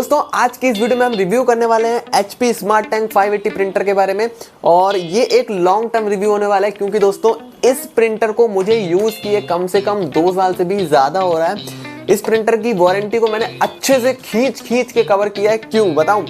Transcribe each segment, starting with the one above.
दोस्तों आज की इस वीडियो में हम रिव्यू करने वाले हैं HP स्मार्ट टैंक 580 प्रिंटर के बारे में। और ये एक लॉन्ग टर्म रिव्यू होने वाला है क्योंकि दोस्तों इस प्रिंटर को मुझे यूज किए कम से कम 2 साल से भी ज्यादा हो रहा है। इस प्रिंटर की वारंटी को मैंने अच्छे से खींच के कवर किया है। क्यों बताऊं?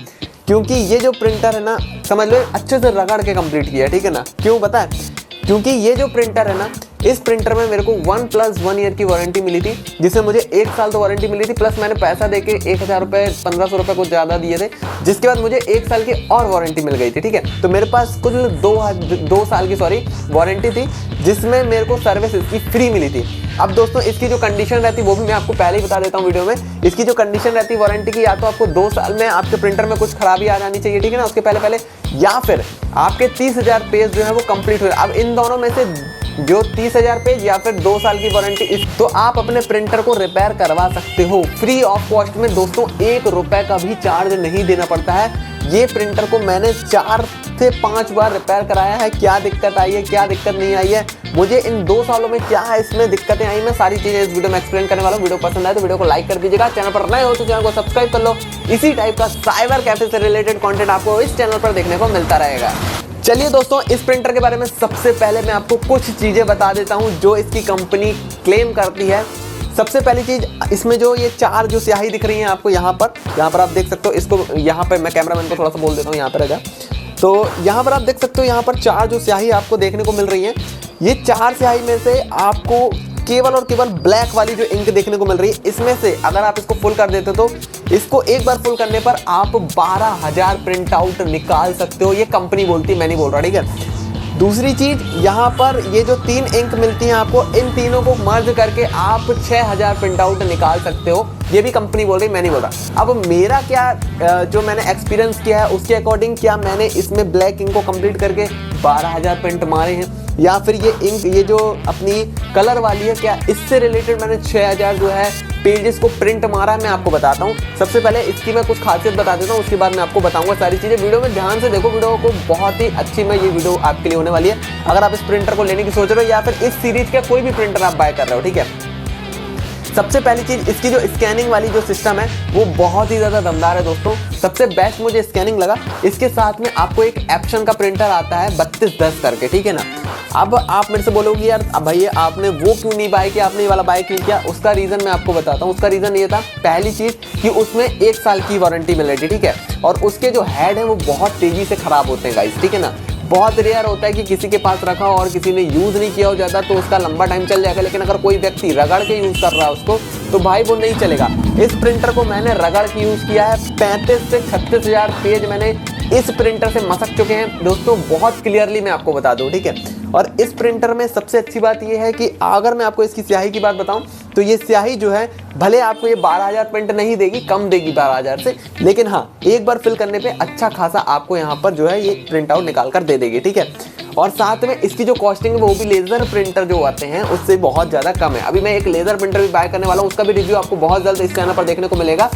क्योंकि ये जो प्रिंटर है ना, समझ लो अच्छे से रगड़ के कंप्लीट किया है, ठीक है ना। क्यों पता है? क्योंकि ये जो प्रिंटर है ना, इस प्रिंटर में मेरे को 1+1 ईयर की वारंटी मिली थी, जिससे मुझे 1 साल तो वारंटी मिली थी, प्लस मैंने पैसा देके 1000 रुपये 1500 रुपये कुछ ज़्यादा दिए थे, जिसके बाद मुझे 1 साल की और वारंटी मिल गई थी, ठीक है। तो मेरे पास कुल 2 साल की वारंटी थी, जिसमें मेरे को सर्विस इसकी फ्री मिली थी। अब दोस्तों इसकी जो कंडीशन रहती है वो भी मैं आपको पहले ही बता देता हूँ वीडियो में। इसकी जो कंडीशन रहती है वारंटी की, या तो आपको 2 साल में आपके प्रिंटर में कुछ खराबी आ जानी चाहिए, ठीक है ना, उसके पहले, या फिर आपके 30,000 पेज जो है वो कंप्लीट हुए। अब इन दोनों में से जो 30,000 पेज या फिर 2 साल की वारंटी, तो आप अपने प्रिंटर को रिपेयर करवा सकते हो फ्री ऑफ कॉस्ट में। दोस्तों 1 रुपए का भी चार्ज नहीं देना पड़ता है। ये प्रिंटर को मैंने 4 से 5 बार रिपेयर कराया है। क्या दिक्कत आई है, क्या दिक्कत नहीं आई है, मुझे इन 2 सालों में क्या है इसमें दिक्कतें आई, मैं सारी चीजें इस वीडियो में एक्सप्लेन करने वाला हूँ। वीडियो पसंद आए तो वीडियो को लाइक कर दीजिएगा। चैनल पर नए हो तो चैनल को सब्सक्राइब कर लो। इसी टाइप का साइबर कैफे से रिलेटेड कंटेंट आपको इस चैनल पर देखने को मिलता रहेगा। चलिए दोस्तों, इस प्रिंटर के बारे में सबसे पहले मैं आपको कुछ चीजें बता देता हूं जो इसकी कंपनी क्लेम करती है। सबसे पहली चीज, इसमें जो ये 4 जो स्याही दिख रही है आपको यहाँ पर आप देख सकते हो। इसको यहाँ पर मैं कैमरामैन को थोड़ा सा बोल देता हूँ, यहाँ पर रह। तो यहाँ पर आप देख सकते हो, यहाँ पर 4 जो स्याही आपको देखने को मिल रही है, ये 4 स्याही में से आपको केवल और केवल ब्लैक वाली जो इंक देखने को मिल रही है, इसमें से अगर आप इसको फुल कर देते तो इसको एक बार फुल करने पर आप 12,000 प्रिंट आउट निकाल सकते हो। ये कंपनी बोलती है, मैं नहीं बोल रहा, ठीक है। दूसरी चीज, यहाँ पर ये जो 3 इंक मिलती हैं आपको, इन तीनों को मर्ज करके आप 6,000 प्रिंट आउट निकाल सकते हो। ये भी कंपनी बोल रही, मैं नहीं बोल रहा। अब मेरा क्या जो मैंने एक्सपीरियंस किया है उसके अकॉर्डिंग, क्या मैंने इसमें ब्लैक इंक को कंप्लीट करके 12,000 प्रिंट मारे हैं, या फिर ये इंक ये जो अपनी कलर वाली है, क्या इससे रिलेटेड मैंने 6,000 जो है पेजेस को प्रिंट मारा है, मैं आपको बताता हूँ। सबसे पहले इसकी मैं कुछ खासियत बता देता हूँ, उसके बाद मैं आपको बताऊंगा सारी चीज़ें। वीडियो में ध्यान से देखो, वीडियो को बहुत ही अच्छी मैं ये वीडियो आपके लिए होने वाली है। अगर आप इस प्रिंटर को लेने की सोच रहे हो या फिर इस सीरीज का कोई भी प्रिंटर आप बाय कर रहे हो, ठीक है। सबसे पहली चीज, इसकी जो स्कैनिंग वाली जो सिस्टम है वो बहुत ही ज़्यादा दमदार है दोस्तों। सबसे बेस्ट मुझे स्कैनिंग लगा। इसके साथ में आपको एक एप्सन का प्रिंटर आता है 3210 करके, ठीक है ना। अब आप मेरे से बोलोगे यार अब भैया आपने वो क्यों नहीं बाय किया, आपने ये वाला बाय क्यों किया? उसका रीज़न मैं आपको बताता हूँ। उसका रीज़न ये था, पहली चीज़ कि उसमें 1 साल की वारंटी मिल रही थी, ठीक है। और उसके जो हेड है वो बहुत तेज़ी से ख़राब होते हैं गाइस, ठीक है ना। बहुत रेयर होता है कि किसी के पास रखा हो और किसी ने यूज़ नहीं किया हो ज़्यादा तो उसका लंबा टाइम चल जाएगा, लेकिन अगर कोई व्यक्ति रगड़ के यूज़ कर रहा है उसको, तो भाई वो नहीं चलेगा। इस प्रिंटर को मैंने रगड़ के यूज़ किया है। 35 से 36,000 पेज मैंने इस प्रिंटर से मसक चुके हैं दोस्तों, बहुत क्लियरली मैं आपको बता दूं, ठीक है। और इस प्रिंटर में सबसे अच्छी बात यह है कि अगर मैं आपको इसकी स्याही की बात बताऊं तो ये स्याही जो है भले आपको ये 12,000 प्रिंट नहीं देगी, कम देगी 12,000 से, लेकिन हाँ एक बार फिल करने पे अच्छा खासा आपको यहाँ पर जो है ये प्रिंट आउट निकाल कर दे देगी, ठीक है। और साथ में इसकी जो कॉस्टिंग है वो भी लेजर प्रिंटर जो आते हैं उससे बहुत ज़्यादा कम है। अभी मैं एक लेजर प्रिंटर भी बाय करने वाला हूँ, उसका भी रिव्यू आपको बहुत जल्द इस चैनल पर देखने को मिलेगा।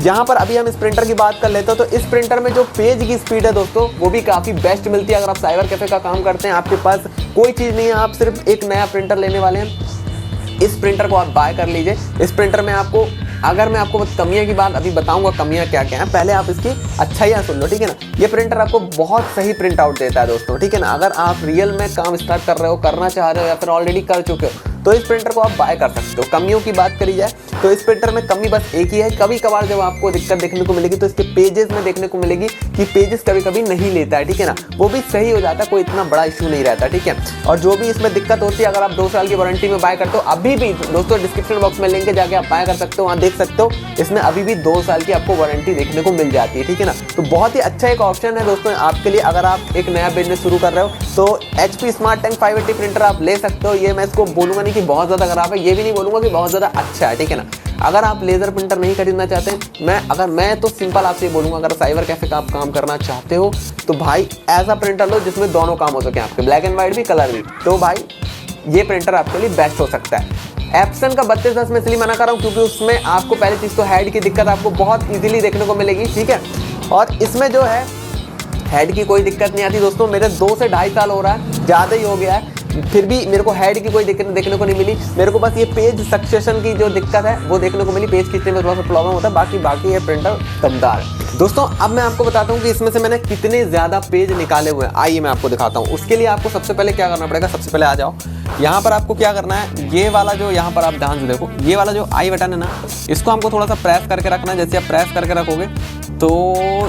यहाँ पर अभी हम इस प्रिंटर की बात कर लेते हैं, तो इस प्रिंटर में जो पेज की स्पीड है दोस्तों वो भी काफ़ी बेस्ट मिलती है। अगर आप साइबर कैफे का काम करते हैं, आपके पास कोई चीज़ नहीं है, आप सिर्फ एक नया प्रिंटर लेने वाले हैं, इस प्रिंटर को आप बाय कर लीजिए। इस प्रिंटर में आपको, अगर मैं आपको कमियां की बात अभी बताऊंगा, कमियां क्या क्या हैं, पहले आप इसकी अच्छाइयाँ सुन लो, ठीक है ना। ये प्रिंटर आपको बहुत सही प्रिंट आउट देता है दोस्तों, ठीक है ना। अगर आप रियल में काम स्टार्ट कर रहे हो, करना चाह रहे हो या फिर ऑलरेडी कर चुके हो, तो इस प्रिंटर को आप बाय कर सकते हो। कमियों की बात करी जाए तो इस प्रिंटर में कमी बस एक ही है, कभी कभार जब आपको दिक्कत देखने को मिलेगी तो इसके पेजेस में देखने को मिलेगी कि पेजेस कभी कभी नहीं लेता है, ठीक है ना। वो भी सही हो जाता है, कोई इतना बड़ा इशू नहीं रहता, ठीक है। और जो भी इसमें दिक्कत होती है, अगर आप 2 साल की वारंटी में बाय करते हो, अभी भी दोस्तों डिस्क्रिप्शन बॉक्स में लिंक है, जाके आप बाय कर सकते हो, वहाँ देख सकते हो। इसमें अभी भी 2 साल की आपको वारंटी देखने को मिल जाती है, ठीक है ना। तो बहुत ही अच्छा एक ऑप्शन है दोस्तों आपके लिए। अगर आप एक नया बिजनेस शुरू कर रहे हो तो HP स्मार्ट टैंक 580 प्रिंटर आप ले सकते हो। ये मैं इसको बोलूँगा नहीं कि बहुत ज़्यादा खराब है, ये भी नहीं बोलूँगा कि बहुत ज़्यादा अच्छा है, ठीक है ना। अगर आप लेजर प्रिंटर नहीं खरीदना चाहते, मैं तो सिंपल आपसे ये बोलूँगा, अगर साइबर कैफे का आप काम करना चाहते हो तो भाई ऐसा प्रिंटर लो जिसमें दोनों काम हो सके आपके, ब्लैक एंड वाइट भी, कलर भी। तो भाई ये प्रिंटर आपके लिए बेस्ट हो सकता है। एप्सन का 3210 में इसलिए मना कर रहा हूँ क्योंकि उसमें आपको पहली चीज़ तो हेड की दिक्कत आपको बहुत ईजिली देखने को मिलेगी, ठीक है। और इसमें जो है हेड की कोई दिक्कत नहीं आती दोस्तों। मेरे 2 से 2.5 साल हो रहा है, ज़्यादा ही हो गया है। फिर भी मेरे को हेड की कोई दिक्कत देखने को नहीं मिली। मेरे को बस ये पेज सक्सेशन की जो दिक्कत है वो देखने को मिली, पेज खींचने में थोड़ा सा प्रॉब्लम होता है, बाकी ये प्रिंटर दमदार है। दोस्तों अब मैं आपको बताता हूँ कि इसमें से मैंने कितने ज़्यादा पेज निकाले हुए हैं। आइए मैं आपको दिखाता हूँ। उसके लिए आपको सबसे पहले क्या करना पड़ेगा, सबसे पहले आ जाओ यहाँ पर। आपको क्या करना है, ये वाला जो यहाँ पर आप ध्यान से देखो, ये वाला जो आई बटन है ना, इसको हमको थोड़ा सा प्रेस करके रखना है। जैसे आप प्रेस करके रखोगे तो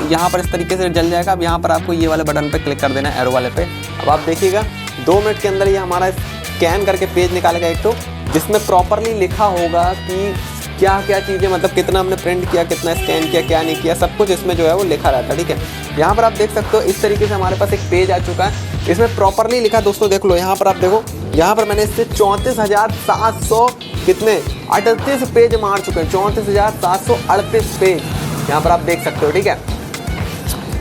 यहाँ पर इस तरीके से जल जाएगा। अब यहाँ पर आपको ये वाले बटन पे क्लिक कर देना है, एरो वाले पे। अब आप देखिएगा 2 मिनट के अंदर ये हमारा स्कैन करके पेज निकालेगा एक, तो जिसमें प्रॉपरली लिखा होगा कि क्या क्या चीज़ें, मतलब कितना हमने प्रिंट किया, कितना स्कैन किया, क्या नहीं किया, सब कुछ इसमें जो है वो लिखा रहता है। ठीक है, यहाँ पर आप देख सकते हो इस तरीके से हमारे पास एक पेज आ चुका है, इसमें प्रॉपरली लिखा। दोस्तों देख लो, यहाँ पर आप देखो, यहाँ पर मैंने इससे 34,700 कितने 38 पेज मार चुके हैं, 34,738 पेज यहाँ पर आप देख सकते हो। ठीक है,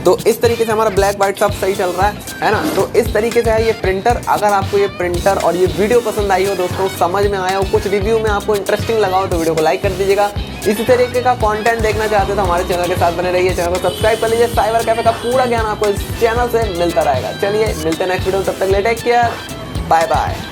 तो इस तरीके से हमारा ब्लैक वाइट सब सही चल रहा है ना। तो इस तरीके से है ये प्रिंटर। अगर आपको ये प्रिंटर और ये वीडियो पसंद आई हो दोस्तों, समझ में आया हो, कुछ रिव्यू में आपको इंटरेस्टिंग लगा हो, तो वीडियो को लाइक कर दीजिएगा। इसी तरीके का कंटेंट देखना चाहते हो तो हमारे चैनल के साथ बने रहिए, चैनल को सब्सक्राइब कर लीजिए। साइबर कैफे का पूरा ज्ञान आपको इस चैनल से मिलता रहेगा। चलिए मिलते हैं नेक्स्ट वीडियो, तब तक ले टेक केयर, बाय बाय।